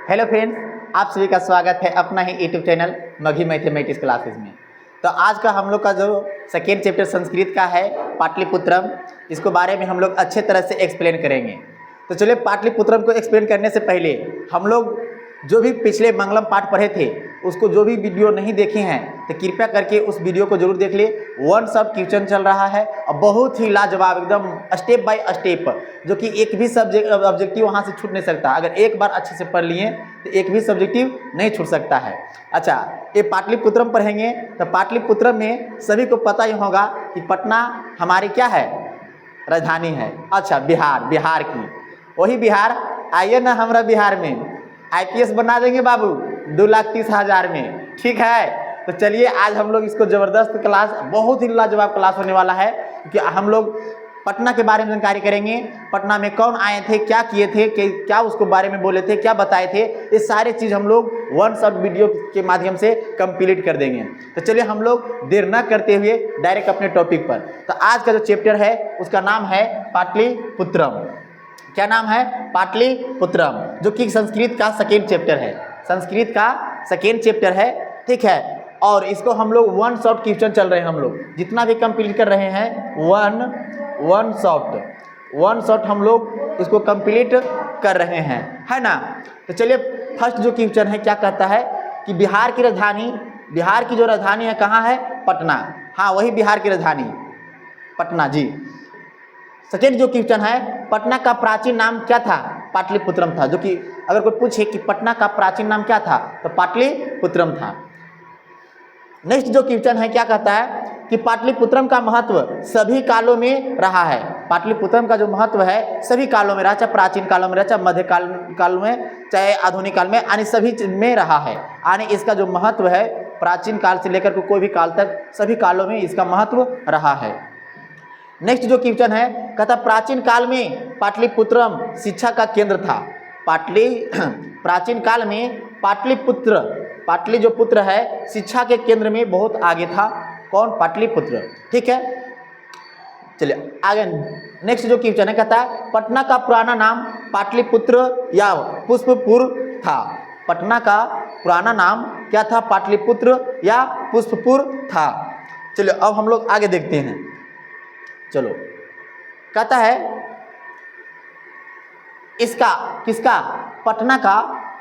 Hello friends, आप सभी का स्वागत है अपना ही यूट्यूब चैनल मघी मैथमेटिक्स क्लासेस में। तो आज का हम लोग का जो सेकेंड चैप्टर संस्कृत का है पाटलिपुत्रम, इसको बारे में हम लोग अच्छे तरह से एक्सप्लेन करेंगे। तो चलिए पाटलिपुत्रम को एक्सप्लेन करने से पहले हम लोग जो भी पिछले मंगलम पाठ पढ़े थे उसको जो भी वीडियो नहीं देखे हैं तो कृपया करके उस वीडियो को जरूर देख ले। वन शॉट क्वेश्चन चल रहा है और बहुत ही लाजवाब एकदम स्टेप बाय स्टेप, जो कि एक भी सब्जेक्ट ऑब्जेक्टिव वहाँ से छूट नहीं सकता। अगर एक बार अच्छे से पढ़ लिए तो एक भी सब्जेक्टिव नहीं छूट सकता है। अच्छा, ये पाटलिपुत्रम पढ़ेंगे तो पाटलिपुत्रम में सभी को पता ही होगा कि पटना हमारी क्या है, राजधानी है। अच्छा, बिहार की वही बिहार। आइए ना हमारा बिहार में IPS बना देंगे बाबू 2,30,000 में, ठीक है। तो चलिए आज हम लोग इसको ज़बरदस्त क्लास, बहुत ही लाजवाब क्लास होने वाला है, क्योंकि हम लोग पटना के बारे में जानकारी करेंगे। पटना में कौन आए थे, क्या किए थे, क्या उसको बारे में बोले थे, क्या बताए थे, ये सारे चीज़ हम लोग वन शॉट वीडियो के माध्यम से कंप्लीट कर देंगे। तो चलिए हम लोग देर न करते हुए डायरेक्ट अपने टॉपिक पर। तो आज का जो चैप्टर है उसका नाम है पाटलिपुत्रम। क्या नाम है? पाटलिपुत्रम, जो कि संस्कृत का सेकेंड चैप्टर है। संस्कृत का सेकेंड चैप्टर है, ठीक है। और इसको हम लोग वन शॉट क्वेश्चन चल रहे हैं, हम लोग जितना भी कंप्लीट कर रहे हैं वन शॉट हम लोग इसको कंप्लीट कर रहे हैं, है ना। तो चलिए फर्स्ट जो क्वेश्चन है क्या कहता है कि बिहार की जो राजधानी है कहाँ है? पटना। हाँ, वही बिहार की राजधानी पटना जी। सेकेंड जो क्वेश्चन है, पटना का प्राचीन नाम क्या था? पाटलिपुत्रम था। जो कि अगर कोई पूछे कि पटना का प्राचीन नाम क्या था तो पाटलिपुत्रम था। नेक्स्ट जो क्वेश्चन है क्या कहता है कि पाटलिपुत्रम का महत्व सभी कालों में रहा है। पाटलिपुत्रम का जो महत्व है सभी कालों में रहा, चाहे प्राचीन कालों में रहा, चाहे मध्य काल में, चाहे आधुनिक काल में, यानी सभी में रहा है। यानी इसका जो महत्व है प्राचीन काल से लेकर कोई भी काल तक सभी कालों में इसका महत्व रहा है। नेक्स्ट जो क्वेश्चन है कहता प्राचीन काल में पाटलिपुत्रम शिक्षा का केंद्र था। प्राचीन काल में पाटली जो पुत्र है शिक्षा के केंद्र में बहुत आगे था। कौन? पाटलिपुत्र, ठीक है। चलिए आगे नेक्स्ट जो क्वेश्चन है कहता है पटना का पुराना नाम पाटलिपुत्र या पुष्पपुर था। पटना का पुराना नाम क्या था? पाटलिपुत्र या पुष्पपुर था। चलिए अब हम लोग आगे देखते हैं। चलो, कहता है इसका किसका?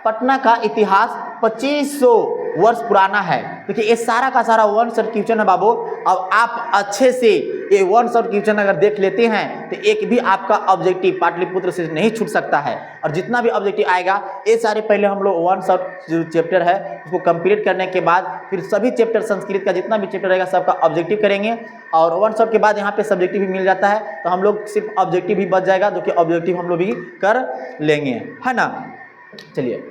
पटना का इतिहास 2500 वर्ष पुराना है। देखिए ये सारा का सारा वन शॉट क्वेश्चन है बाबू। अब आप अच्छे से ये वन शॉट क्वेश्चन अगर देख लेते हैं तो एक भी आपका ऑब्जेक्टिव पाटलिपुत्र से नहीं छूट सकता है। और जितना भी ऑब्जेक्टिव आएगा ये सारे पहले हम लोग वन शॉट जो चैप्टर है उसको कंप्लीट करने के बाद फिर सभी चैप्टर संस्कृत का जितना भी चैप्टर रहेगा सबका ऑब्जेक्टिव करेंगे। और वन शॉट के बाद यहाँ पे सब्जेक्टिव भी मिल जाता है, तो हम लोग सिर्फ ऑब्जेक्टिव भी बच जाएगा, जो कि ऑब्जेक्टिव हम लोग भी कर लेंगे, है ना। चलिए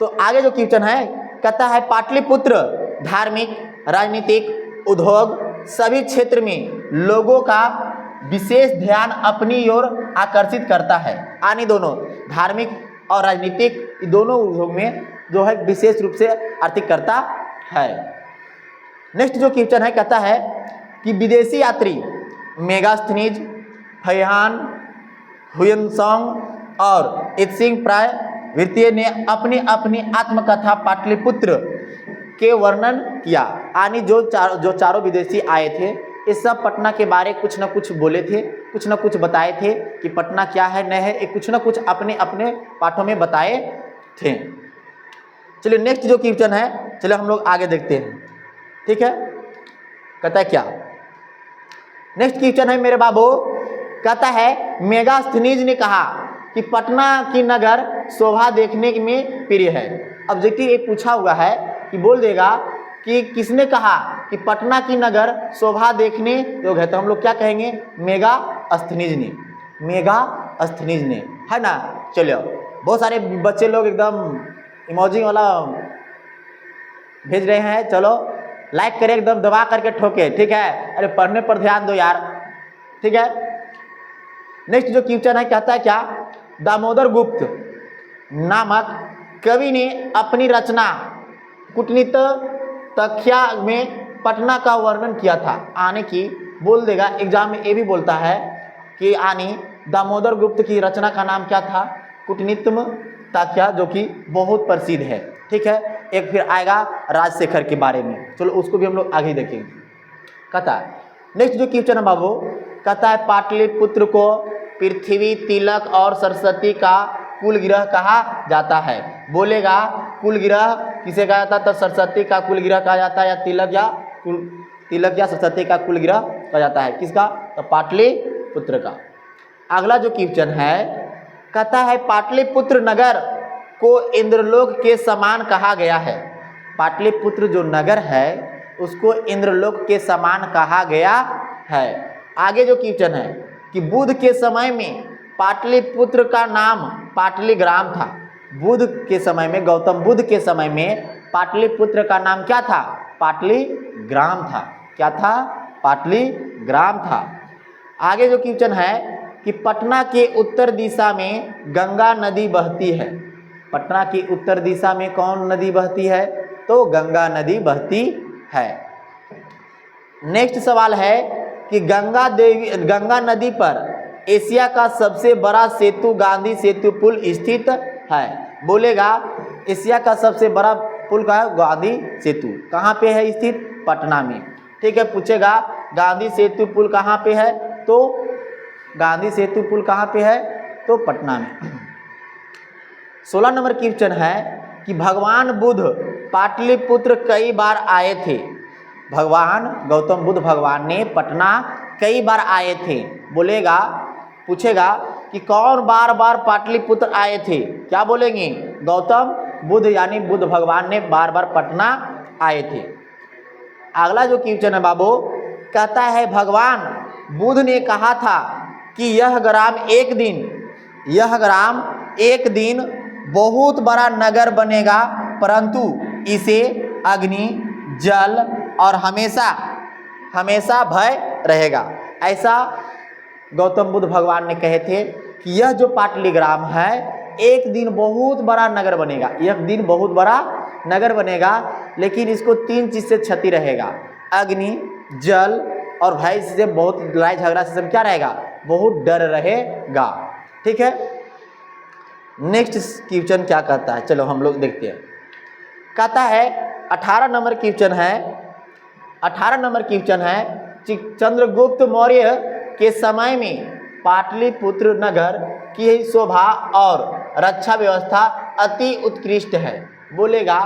तो आगे जो क्वेश्चन है कहता है पाटलिपुत्र धार्मिक, राजनीतिक, उद्योग सभी क्षेत्र में लोगों का विशेष ध्यान अपनी ओर आकर्षित करता है। यानी दोनों धार्मिक और राजनीतिक दोनों उद्योग में जो है विशेष रूप से आर्थिक करता है। नेक्स्ट जो क्वेश्चन है कहता है कि विदेशी यात्री मेगास्थनीज, फैहान, हुयनसोंग और इत्सिंग प्राय वृत्तीय ने अपनी आत्मकथा पाटलिपुत्र के वर्णन किया। यानी जो चारों विदेशी आए थे ये सब पटना के बारे कुछ न कुछ बोले थे, कुछ न कुछ बताए थे कि पटना क्या है, नहीं है, ये कुछ न कुछ अपने अपने पाठों में बताए थे। चलिए नेक्स्ट जो क्वेश्चन है, चलिए हम लोग आगे देखते हैं, ठीक है। कहता है क्या? नेक्स्ट क्वेश्चन है मेरे बाबू, कहता है मेगास्थनीज ने कहा कि पटना की नगर शोभा देखने में प्रिय है। ऑब्जेक्टिव एक पूछा हुआ है कि बोल देगा कि किसने कहा कि पटना की नगर शोभा देखने योग्य है, तो हम लोग क्या कहेंगे? मेगास्थनीज ने, है ना। चलिए बहुत सारे बच्चे लोग एकदम इमोजी वाला भेज रहे हैं, चलो लाइक करें, एकदम दबा करके ठोके, ठीक है। अरे पढ़ने पर ध्यान दो यार, ठीक है। नेक्स्ट जो क्वेश्चन है कहता है क्या? दामोदर गुप्त नामक कवि ने अपनी रचना कूटनीति तख्या में पटना का वर्णन किया था। आने की बोल देगा, एग्जाम में ये भी बोलता है कि आनी दामोदर गुप्त की रचना का नाम क्या था? कूटनीति तात्या जो कि बहुत प्रसिद्ध है। ठीक है, एक फिर आएगा राजशेखर के बारे में, चलो उसको भी हम लोग आगे देखेंगे। कहता है नेक्स्ट जो क्वेश्चन है बाबू, कहता है पाटलिपुत्र को पृथ्वी, तिलक और सरस्वती का कुल ग्रह कहा जाता है। बोलेगा कुल ग्रह किसे कहा जाता है, तो सरस्वती का कुल ग्रह कहा जाता है, या तिलक या सरस्वती का कुल ग्रह कहा जाता है। किसका, तो पाटलिपुत्र का। अगला जो क्वेश्चन है, कहता है पाटलिपुत्र नगर को इंद्रलोक के समान कहा गया है। पाटलिपुत्र जो नगर है उसको इंद्रलोक के समान कहा गया है। आगे जो क्वेश्चन है कि बुद्ध के समय में पाटलिपुत्र का नाम पाटलिग्राम था। बुद्ध के समय में, गौतम बुद्ध के समय में पाटलिपुत्र का नाम क्या था, पाटलिग्राम था। क्या था, पाटलिग्राम था। आगे जो क्वेश्चन है कि पटना के उत्तर दिशा में गंगा नदी बहती है। पटना की उत्तर दिशा में कौन नदी बहती है, तो गंगा नदी बहती है। नेक्स्ट सवाल है कि गंगा नदी पर एशिया का सबसे बड़ा सेतु गांधी सेतु पुल स्थित है। बोलेगा एशिया का सबसे बड़ा पुल का है गांधी सेतु, कहाँ पे है स्थित, पटना में। ठीक है, पूछेगा गांधी सेतु पुल कहाँ पे है, तो गांधी सेतु पुल कहाँ पे है, तो पटना में। 16 नंबर क्वेश्चन है कि भगवान बुद्ध पाटलिपुत्र कई बार आए थे। भगवान गौतम बुद्ध भगवान ने पटना कई बार आए थे। बोलेगा, पूछेगा कि कौन बार बार पाटलिपुत्र आए थे, क्या बोलेंगे, गौतम बुद्ध यानी बुद्ध भगवान ने बार बार पटना आए थे। अगला जो क्वेश्चन है बाबू, कहता है भगवान बुद्ध ने कहा था कि यह ग्राम एक दिन बहुत बड़ा नगर बनेगा, परंतु इसे अग्नि, जल और हमेशा भय रहेगा। ऐसा गौतम बुद्ध भगवान ने कहे थे कि यह जो पाटलिग्राम है एक दिन बहुत बड़ा नगर बनेगा, एक दिन बहुत बड़ा नगर बनेगा, लेकिन इसको 3 चीज से क्षति रहेगा, अग्नि, जल और भय से, बहुत लड़ाई झगड़ा से क्या रहेगा, बहुत डर रहेगा। ठीक है, नेक्स्ट क्वेश्चन क्या कहता है, चलो हम लोग देखते हैं। कहता है 18 नंबर क्वेश्चन है, 18 नंबर क्वेश्चन है चंद्रगुप्त मौर्य के समय में पाटलिपुत्र नगर की शोभा और रक्षा व्यवस्था अति उत्कृष्ट है। बोलेगा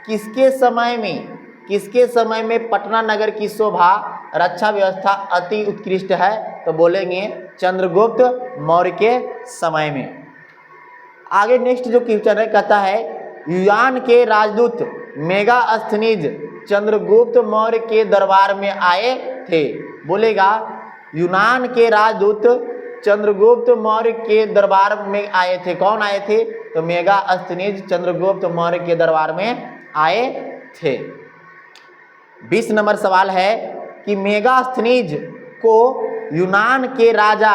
किसके समय में पटना नगर की शोभा रक्षा व्यवस्था अति उत्कृष्ट है, तो बोलेंगे चंद्रगुप्त मौर्य के समय में। आगे नेक्स्ट जो क्वेश्चन है, कहता है युनान के राजदूत मेगास्थनीज चंद्रगुप्त मौर्य के दरबार में आए थे। बोलेगा यूनान के राजदूत चंद्रगुप्त मौर्य के दरबार में आए थे। कौन आए थे, तो मेगास्थनीज चंद्रगुप्त मौर्य के दरबार में आए थे। 20 नंबर सवाल है कि मेगास्थनीज को यूनान के राजा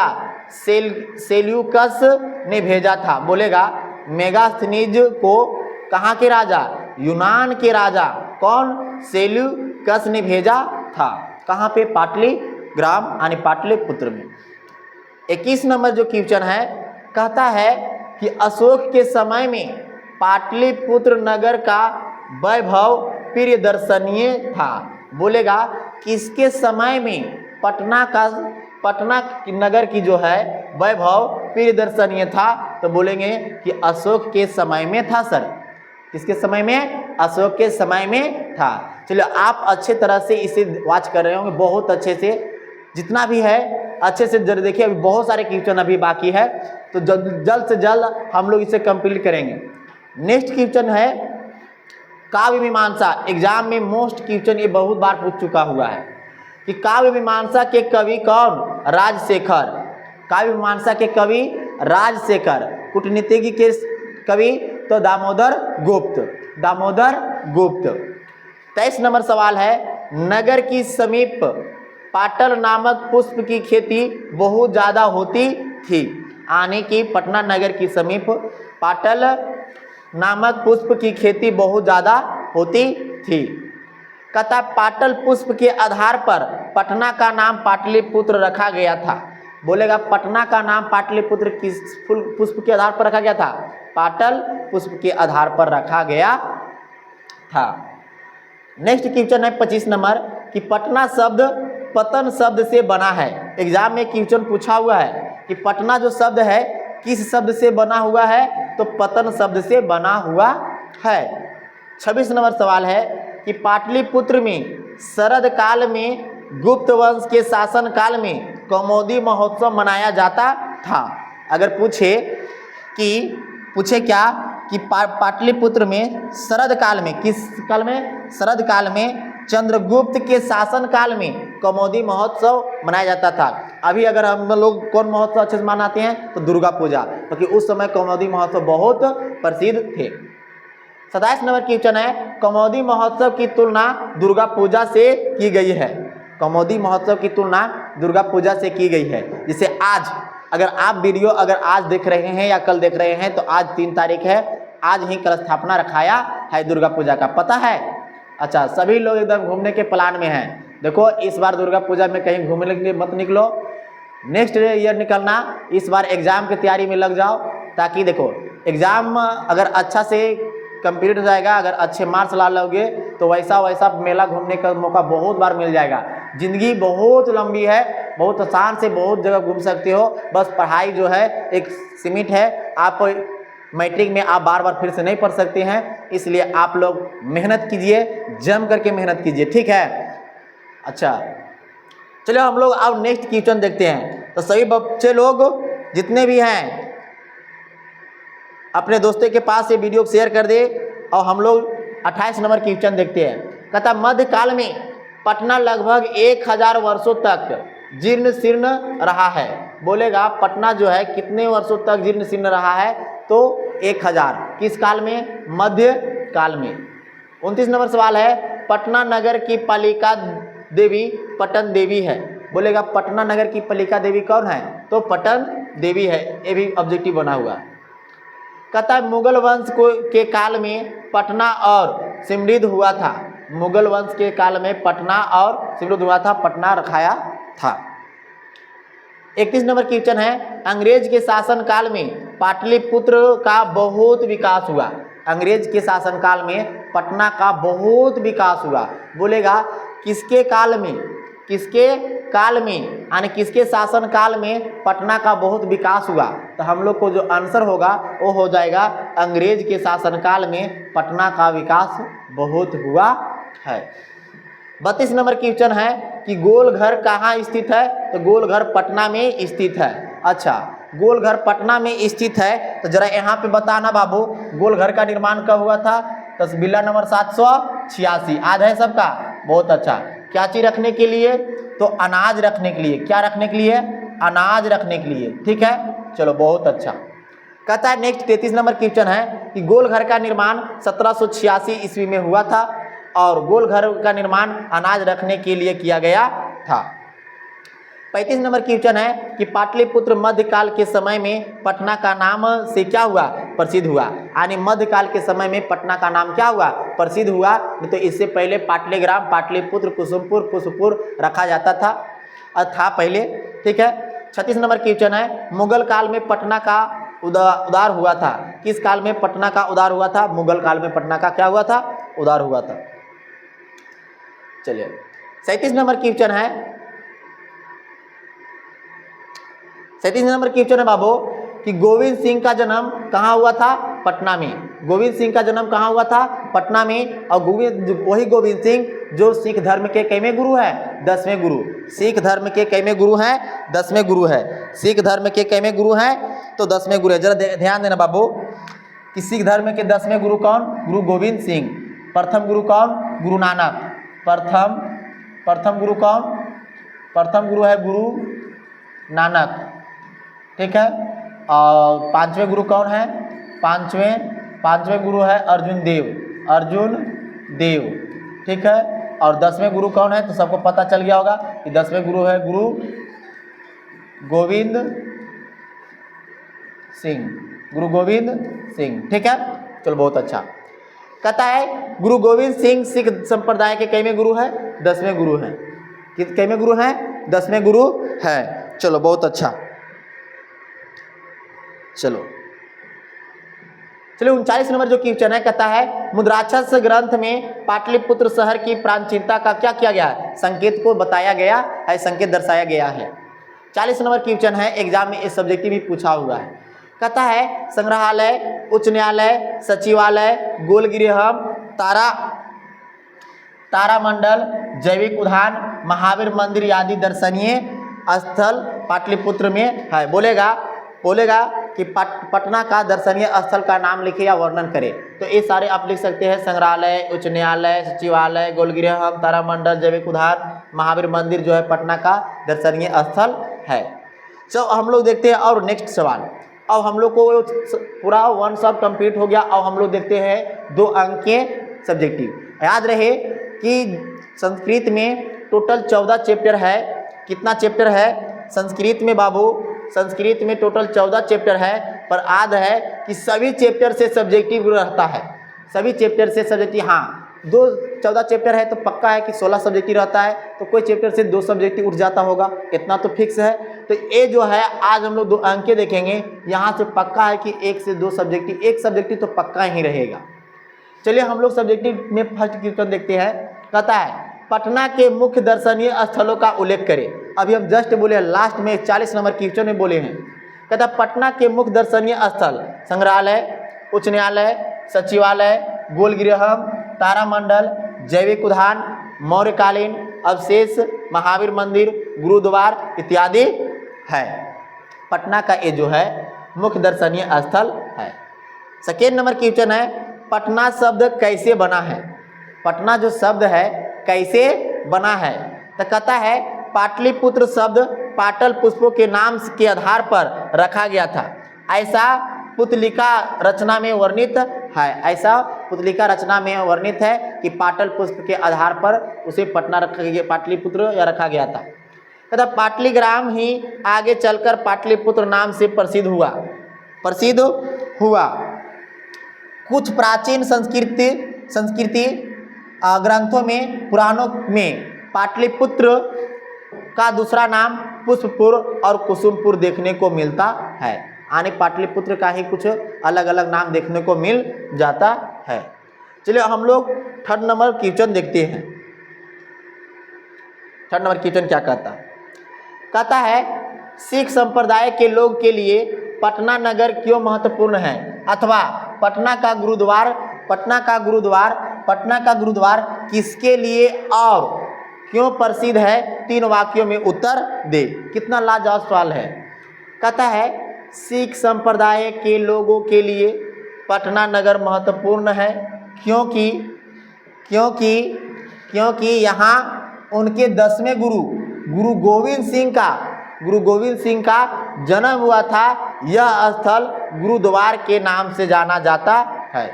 सेल्यूकस ने भेजा था। बोलेगा मेगास्थनीज को कहाँ के राजा, यूनान के राजा कौन, सेल्यूकस ने भेजा था। कहाँ पे, पाटलिग्राम यानी पाटलिपुत्र में। 21 नंबर जो क्वेश्चन है, कहता है कि अशोक के समय में पाटलिपुत्र नगर का वैभव प्रिय दर्शनीय था। बोलेगा किसके समय में पटना नगर की जो है वैभव प्रिय दर्शनीय था, तो बोलेंगे कि अशोक के समय में था। सर किसके समय में, अशोक के समय में था। चलो आप अच्छे तरह से इसे वॉच कर रहे होंगे, बहुत अच्छे से, जितना भी है अच्छे से जरूर देखिए। अभी बहुत सारे क्वेश्चन अभी बाकी है, तो जल्द से जल्द हम लोग इसे कंप्लीट करेंगे। नेक्स्ट क्वेश्चन है काव्य मीमांसा। एग्जाम में मोस्ट क्वेश्चन ये बहुत बार पूछ चुका हुआ है कि काव्य मीमांसा के कवि कौन, राजशेखर। काव्य मीमांसा के कवि राजशेखर। कूटनीतिज्ञ के कवि तो दामोदर गुप्त। 23 नंबर सवाल है, नगर की समीप पाटल नामक पुष्प की खेती बहुत ज़्यादा होती थी। आने की पटना नगर की समीप पाटल नामक पुष्प की खेती बहुत ज़्यादा होती थी। कहता पाटल पुष्प के आधार पर पटना का नाम पाटलिपुत्र रखा गया था। बोलेगा पटना का नाम पाटलिपुत्र किस पुष्प के आधार पर रखा गया था? पाटल पुष्प के आधार पर रखा गया था। नेक्स्ट क्वेश्चन है 25 नंबर कि पटना शब्द पतन शब्द से बना है। एग्जाम में क्वेश्चन पूछा हुआ है कि पटना जो शब्द है किस शब्द से बना हुआ है? तो पतन शब्द से बना हुआ है। 26 नंबर सवाल है कि पाटलिपुत्र में शरद काल में गुप्त वंश के शासन काल में कौमुदी महोत्सव मनाया जाता था। अगर पूछे क्या कि पाटलिपुत्र में शरद काल में, किस काल में? शरद काल में चंद्रगुप्त के शासन काल में कौमुदी महोत्सव मनाया जाता था। अभी अगर हम लोग कौन महोत्सव अच्छे से मनाते हैं तो दुर्गा पूजा, क्योंकि उस समय कौमुदी महोत्सव बहुत प्रसिद्ध थे। 27 नंबर क्वेश्चन है कौमुदी महोत्सव की तुलना दुर्गा पूजा से की गई है। कौमुदी महोत्सव की तुलना दुर्गा पूजा से की गई है। जैसे आज अगर आप वीडियो आज देख रहे हैं या कल देख रहे हैं तो आज 3 तारीख है, आज ही कलश स्थापना रखाया है दुर्गा पूजा का, पता है? अच्छा, सभी लोग एकदम घूमने के प्लान में हैं। देखो इस बार दुर्गा पूजा में कहीं घूमने के लिए मत निकलो, नेक्स्ट ईयर निकलना। इस बार एग्जाम की तैयारी में लग जाओ, ताकि देखो एग्जाम अगर अच्छा से कंप्लीट हो जाएगा, अगर अच्छे मार्क्स ला लोगे तो वैसा मेला घूमने का मौका बहुत बार मिल जाएगा। ज़िंदगी बहुत लंबी है, बहुत आसान से बहुत जगह घूम सकते हो। बस पढ़ाई जो है एक सीमित है, आप मैट्रिक में आप बार बार फिर से नहीं पढ़ सकते हैं, इसलिए आप लोग मेहनत कीजिए, जम करके मेहनत कीजिए, ठीक है? अच्छा, चलो हम लोग अब नेक्स्ट क्वेश्चन देखते हैं। तो सभी बच्चे लोग जितने भी हैं अपने दोस्तों के पास ये वीडियो शेयर कर दे, और हम लोग 28 नंबर क्वेश्चन देखते हैं। कहता मध्यकाल में पटना लगभग 1000 वर्षों तक जीर्ण शीर्ण रहा है। बोलेगा पटना जो है कितने वर्षों तक जीर्ण शीर्ण रहा है? तो 1000। किस काल में? मध्य काल में। 29 नंबर सवाल है पटना नगर की पालिका देवी पटन देवी है। बोलेगा पटना नगर की पालिका देवी कौन है? तो पटन देवी है। ये भी ऑब्जेक्टिव बना हुआ। कहता मुगल वंश के काल में पटना और समृद्ध हुआ था। मुगल वंश के काल में पटना और समृद्ध हुआ था, पटना रखाया था। 31 नंबर क्वेश्चन है अंग्रेज के शासन काल में पाटलिपुत्र का बहुत विकास हुआ। अंग्रेज के शासन काल में पटना का बहुत विकास हुआ। बोलेगा किसके काल में? किसके काल में यानी किसके शासन काल में पटना का बहुत विकास हुआ? तो हम लोग को जो आंसर होगा वो हो जाएगा अंग्रेज के शासन काल में पटना का विकास बहुत हुआ है। 32 नंबर क्वेश्चन है कि गोलघर कहाँ स्थित है? तो गोलघर पटना में स्थित है। अच्छा, गोलघर पटना में स्थित है, तो जरा यहाँ पे बताना बाबू गोलघर का निर्माण कब हुआ था? तो बिल्ला नंबर 786। याद है सबका? बहुत अच्छा। क्या चीज रखने के लिए? तो अनाज रखने के लिए। क्या रखने के लिए? अनाज रखने के लिए, ठीक है? चलो बहुत अच्छा। कहता है नेक्स्ट 33 नंबर क्वेश्चन है कि गोलघर का निर्माण 1786 ईस्वी में हुआ था, और गोलघर का निर्माण अनाज रखने के लिए किया गया था। 35 नंबर क्वेश्चन है कि पाटलिपुत्र मध्यकाल के समय में पटना का नाम से क्या हुआ? प्रसिद्ध हुआ। यानी मध्यकाल के समय में पटना का नाम क्या हुआ? प्रसिद्ध हुआ। तो इससे पहले पाटलिग्राम, पाटलिपुत्र, कुसुमपुर, पुष्पपुर रखा जाता था पहले, ठीक है? 36 नंबर क्वेश्चन है मुगल काल में पटना का उदार हुआ था। किस काल में पटना का उदार हुआ था? मुगल काल में पटना का क्या हुआ था? उदार हुआ था। चलिए 37 नंबर क्वेश्चन है। 37 नंबर क्वेश्चन है बाबू कि गोविंद सिंह का जन्म कहाँ हुआ था? पटना में। गोविंद सिंह का जन्म कहाँ हुआ था? पटना में। और वही गोविंद सिंह जो सिख धर्म के कैवें गुरु है? 10वें गुरु। सिख धर्म के कैवें गुरु हैं? 10वें गुरु है। सिख धर्म के कैवें गुरु हैं? तो 10वें गुरु है। जरा ध्यान देना बाबू कि सिख धर्म के 10वें गुरु कौन? गुरु गोविंद सिंह। प्रथम गुरु कौन? गुरु नानक। प्रथम गुरु कौन? प्रथम गुरु है गुरु नानक, ठीक है? और 5वें गुरु कौन है? पांचवें गुरु है अर्जुन देव, ठीक है? और 10वें गुरु कौन है? तो सबको पता चल गया होगा कि 10वें गुरु है गुरु गोविंद सिंह, ठीक है? चलो बहुत अच्छा। कहता है गुरु गोविंद सिंह सिख संप्रदाय के कैवें गुरु है? 10वें गुरु हैं। कैवें गुरु हैं? 10वें गुरु है। चलो बहुत अच्छा। चलो 39 नंबर जो क्वेश्चन है, कहता है मुद्राक्षस ग्रंथ में पाटलिपुत्र शहर की प्राचीनता का क्या किया गया है? संकेत को बताया गया है, संकेत दर्शाया गया है। 40 नंबर क्वेश्चन है, एग्जाम में इस सब्जेक्टिव भी पूछा हुआ है। कहता है संग्रहालय, उच्च न्यायालय, सचिवालय, गोलगृह, तारामंडल, जैविक उद्यान, महावीर मंदिर आदि दर्शनीय स्थल पाटलिपुत्र में है। बोलेगा कि पटना का दर्शनीय स्थल का नाम लिखे या वर्णन करें। तो ये सारे आप लिख सकते हैं, संग्रहालय, उच्च न्यायालय, सचिवालय, गोलगृह, तारामंडल, जैविक उद्यान, महावीर मंदिर जो है पटना का दर्शनीय स्थल है। तो हम लोग देखते हैं और नेक्स्ट सवाल। अब हम लोग को पूरा 1 शॉट कंप्लीट हो गया। अब हम लोग देखते हैं 2 अंक के सब्जेक्टिव। याद रहे कि संस्कृत में टोटल 14 चैप्टर है। कितना चैप्टर है संस्कृत में बाबू? संस्कृत में टोटल 14 चैप्टर है, पर याद है कि सभी चैप्टर से सब्जेक्टिव रहता है। सभी चैप्टर से सब्जेक्टिव, हाँ 14 चैप्टर है तो पक्का है कि 16 सब्जेक्टिव रहता है, तो कोई चैप्टर से 2 सब्जेक्टिव उठ जाता होगा, इतना तो फिक्स है। तो ये जो है आज हम लोग 2 अंक देखेंगे। यहाँ से पक्का है कि 1 से 2 सब्जेक्टिव, 1 सब्जेक्टिव तो पक्का ही रहेगा। चलिए हम लोग सब्जेक्टिव में फर्स्ट क्वेश्चन देखते हैं। कहता है पटना के मुख्य दर्शनीय स्थलों का उल्लेख करें। अभी हम जस्ट बोले लास्ट में 40 नंबर क्वेश्चन में बोले हैं। कहता पटना के मुख्य दर्शनीय स्थल संग्रहालय, उच्च न्यायालय, सचिवालय, गोलगृह, तारामंडल, जैविक उद्यान, मौर्यकालीन अवशेष, महावीर मंदिर, गुरुद्वार इत्यादि है। पटना का ये जो है मुख्य दर्शनीय स्थल है। सेकेंड नंबर क्वेश्चन है पटना शब्द कैसे बना है? पटना जो शब्द है कैसे बना है? तो कहता है पाटलिपुत्र शब्द पाटल पुष्पों के नाम के आधार पर रखा गया था, ऐसा पुतलिका रचना में वर्णित है। ऐसा पुतलिका रचना में वर्णित है कि पाटल पुष्प के आधार पर उसे पटना रखा गया, पाटलिपुत्र या रखा गया था। कहता पाटलिग्राम ही आगे चलकर पाटलिपुत्र नाम से प्रसिद्ध हुआ। कुछ प्राचीन संस्कृति ग्रंथों में, पुराणों में पाटलिपुत्र का दूसरा नाम पुष्पपुर और कुसुमपुर देखने को मिलता है। यानी पाटलिपुत्र का ही कुछ अलग अलग नाम देखने को मिल जाता है। चलिए हम लोग थर्ड नंबर क्वेश्चन देखते हैं। थर्ड नंबर क्वेश्चन क्या कहता है? कहता है सिख संप्रदाय के लोग के लिए पटना नगर क्यों महत्वपूर्ण है? अथवा पटना का गुरुद्वार किसके लिए और क्यों प्रसिद्ध है? 3 वाक्यों में उत्तर दे। कितना लाजवाब सवाल है। कहता है सिख संप्रदाय के लोगों के लिए पटना नगर महत्वपूर्ण है क्योंकि यहाँ उनके 10वें गुरु गोविंद सिंह का जन्म हुआ था। यह स्थल गुरुद्वार के नाम से जाना जाता है।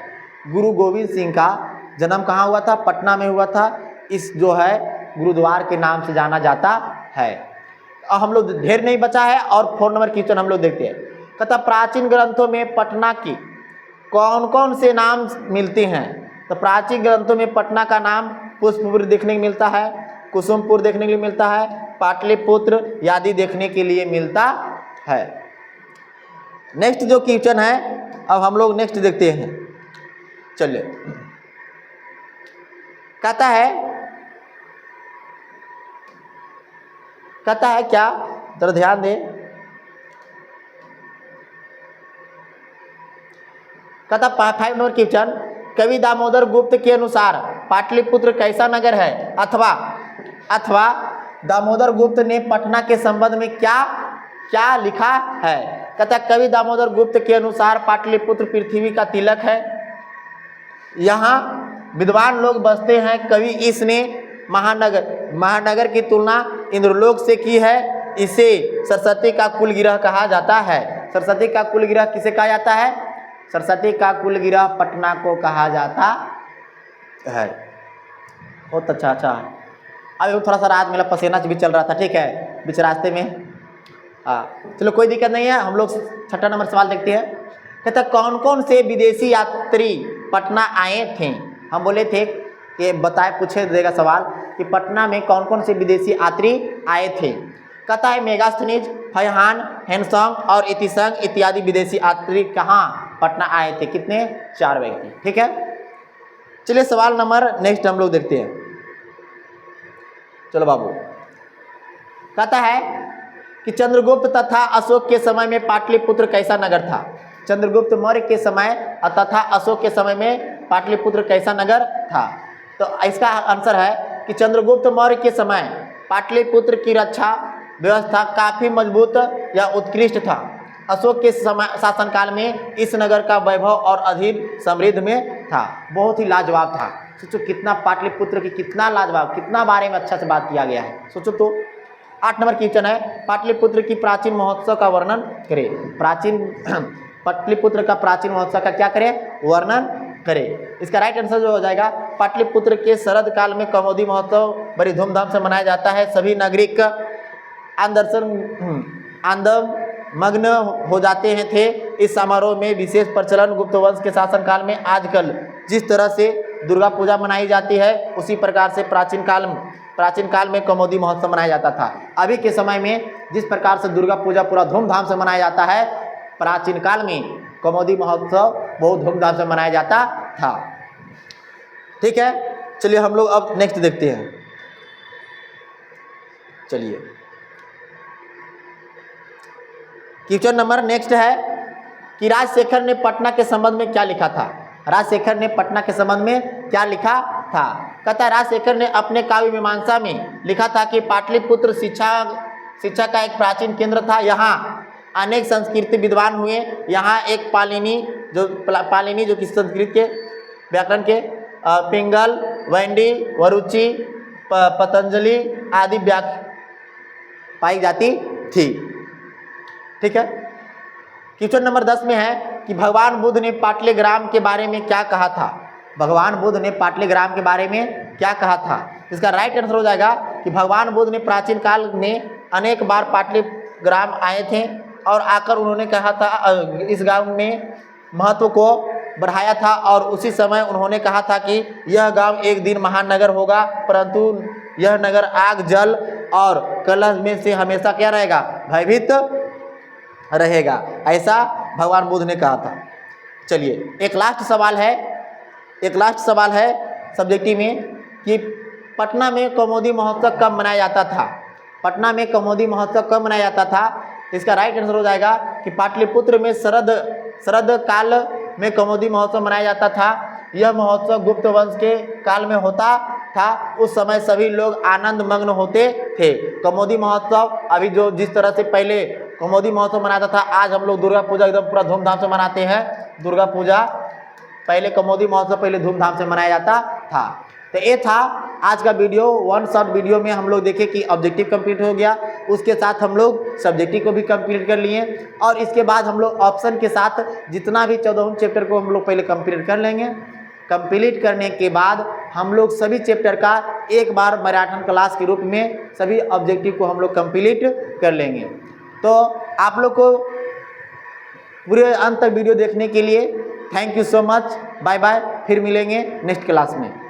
गुरु गोविंद सिंह का जन्म कहाँ हुआ था? पटना में हुआ था। इस जो है गुरुद्वार के नाम से जाना जाता है। हम लोग ढेर नहीं बचा है और 4 नंबर क्वेश्चन हम लोग देखते हैं। कहता प्राचीन ग्रंथों में पटना की कौन कौन से नाम मिलते हैं? तो प्राचीन ग्रंथों में पटना का नाम पुष्पपुर देखने को मिलता है, कुसुमपुर देखने के लिए मिलता है, पाटलिपुत्र आदि देखने के लिए मिलता है। नेक्स्ट जो क्वेश्चन है अब हम लोग नेक्स्ट देखते हैं। चलिए कहता है क्या, जरा ध्यान दें। कहता 5 नंबर क्वेश्चन, कवि दामोदर गुप्त के अनुसार पाटलिपुत्र कैसा नगर है? अथवा दामोदर गुप्त ने पटना के संबंध में क्या लिखा है? कहता कवि दामोदर गुप्त के अनुसार पाटलिपुत्र पृथ्वी का तिलक है, यहाँ विद्वान लोग बसते हैं। कवि इसने महानगर की तुलना इंद्रलोक से की है। इसे सरस्वती का कुलगिरह कहा जाता है। सरस्वती का कुलगिरह किसे कहा जाता है? सरस्वती का कुलगिरह पटना को कहा जाता है। बहुत अच्छा। अभी थोड़ा सा रात मेरा पसीना भी चल रहा था, ठीक है, बीच रास्ते में। चलो कोई दिक्कत नहीं है। हम लोग 6ठा नंबर सवाल देखते हैं। कहता कौन कौन से विदेशी यात्री पटना आए थे? हम बोले थे कि पूछे देगा सवाल कि पटना में कौन कौन से विदेशी यात्री आए थे। कहता है मेगास्थनीज, फैहान, हेनसोंग और इतिसंग इत्यादि विदेशी यात्री कहाँ पटना आए थे? कितने? 4 व्यक्ति। ठीक है, चलिए सवाल नंबर नेक्स्ट हम लोग देखते हैं। चलो बाबू, कहता है कि चंद्रगुप्त तथा अशोक के समय में पाटलिपुत्र कैसा नगर था? चंद्रगुप्त मौर्य के समय तथा अशोक के समय में पाटलिपुत्र कैसा नगर था? तो इसका आंसर है कि चंद्रगुप्त मौर्य के समय पाटलिपुत्र की रक्षा व्यवस्था काफी मजबूत या उत्कृष्ट था। अशोक के समय शासनकाल में इस नगर का वैभव और अधिक समृद्ध में था, बहुत ही लाजवाब था। सोचो कितना पाटलिपुत्र की कितना लाजवाब, कितना बारे में अच्छा से बात किया गया है। सोचो तो 8 नंबर क्वेश्चन है, पाटलिपुत्र की प्राचीन महोत्सव का वर्णन करें। पाटलिपुत्र का प्राचीन महोत्सव का क्या करें? वर्णन करें। इसका राइट आंसर जो हो जाएगा, पाटलिपुत्र के शरद काल में कमोदी महोत्सव बड़ी धूमधाम से मनाया जाता है। सभी नागरिक आनंद मग्न हो जाते हैं थे। इस समारोह में विशेष प्रचलन गुप्त वंश के शासनकाल में आजकल जिस तरह से दुर्गा पूजा मनाई जाती है उसी प्रकार से प्राचीन काल में कमोदी महोत्सव मनाया जाता था। अभी के समय में जिस प्रकार से दुर्गा पूजा पूरा धूमधाम से मनाया जाता है, प्राचीन काल में कमोदी महोत्सव बहुत धूमधाम से मनाया जाता था। ठीक है, चलिए हम लोग अब नेक्स्ट देखते हैं। चलिए क्वेश्चन नंबर नेक्स्ट है कि राजशेखर ने पटना के संबंध में क्या लिखा था? राजशेखर ने पटना के संबंध में क्या लिखा था? कहता है राजशेखर ने अपने काव्य मीमांसा में लिखा था कि पाटलिपुत्र शिक्षा का एक प्राचीन केंद्र था। यहाँ अनेक संस्कृत विद्वान हुए। यहाँ एक पालिनी जो कि संस्कृत के व्याकरण के पिंगल, वैंडी, वरुचि, पतंजलि आदि पाई जाती थी। ठीक है, क्वेश्चन नंबर 10 में है कि भगवान बुद्ध ने पाटलिग्राम के बारे में क्या कहा था? भगवान बुद्ध ने पाटलिग्राम के बारे में क्या कहा था? इसका राइट आंसर हो जाएगा कि भगवान बुद्ध ने प्राचीन काल में अनेक बार पाटलिग्राम आए थे और आकर उन्होंने कहा था, इस गांव में महत्व को बढ़ाया था और उसी समय उन्होंने कहा था कि यह गांव एक दिन महानगर होगा, परंतु यह नगर आग, जल और कलह में से हमेशा क्या रहेगा? भयभीत रहेगा। ऐसा भगवान बुद्ध ने कहा था। चलिए एक लास्ट सवाल है सब्जेक्टिव में कि पटना में कमोदी महोत्सव कब मनाया जाता था? पटना में कमोदी महोत्सव कब मनाया जाता था? इसका राइट आंसर हो जाएगा कि पाटलिपुत्र में शरद काल में कमोदी महोत्सव मनाया जाता था। यह महोत्सव गुप्त वंश के काल में होता था। उस समय सभी लोग आनंद मग्न होते थे। कमोदी महोत्सव अभी जो जिस तरह से पहले कमोदी महोत्सव मनाता था, आज हम लोग दुर्गा पूजा एकदम पूरा धूमधाम से मनाते हैं। दुर्गा पूजा पहले कमोदी महोत्सव पहले धूमधाम से मनाया जाता था। तो ये था आज का वीडियो। 1 शॉर्ट वीडियो में हम लोग देखे कि ऑब्जेक्टिव कंप्लीट हो गया, उसके साथ हम लोग सब्जेक्टिव को भी कंप्लीट कर लिए और इसके बाद हम लोग ऑप्शन के साथ जितना भी 14 चैप्टर को हम लोग पहले कंप्लीट कर लेंगे। कंप्लीट करने के बाद हम लोग सभी चैप्टर का एक बार मैराथन क्लास के रूप में सभी ऑब्जेक्टिव को हम लोग कंप्लीट कर लेंगे। तो आप लोग को पूरे अंत तक वीडियो देखने के लिए thank you so much. Bye bye, फिर मिलेंगे नेक्स्ट क्लास में।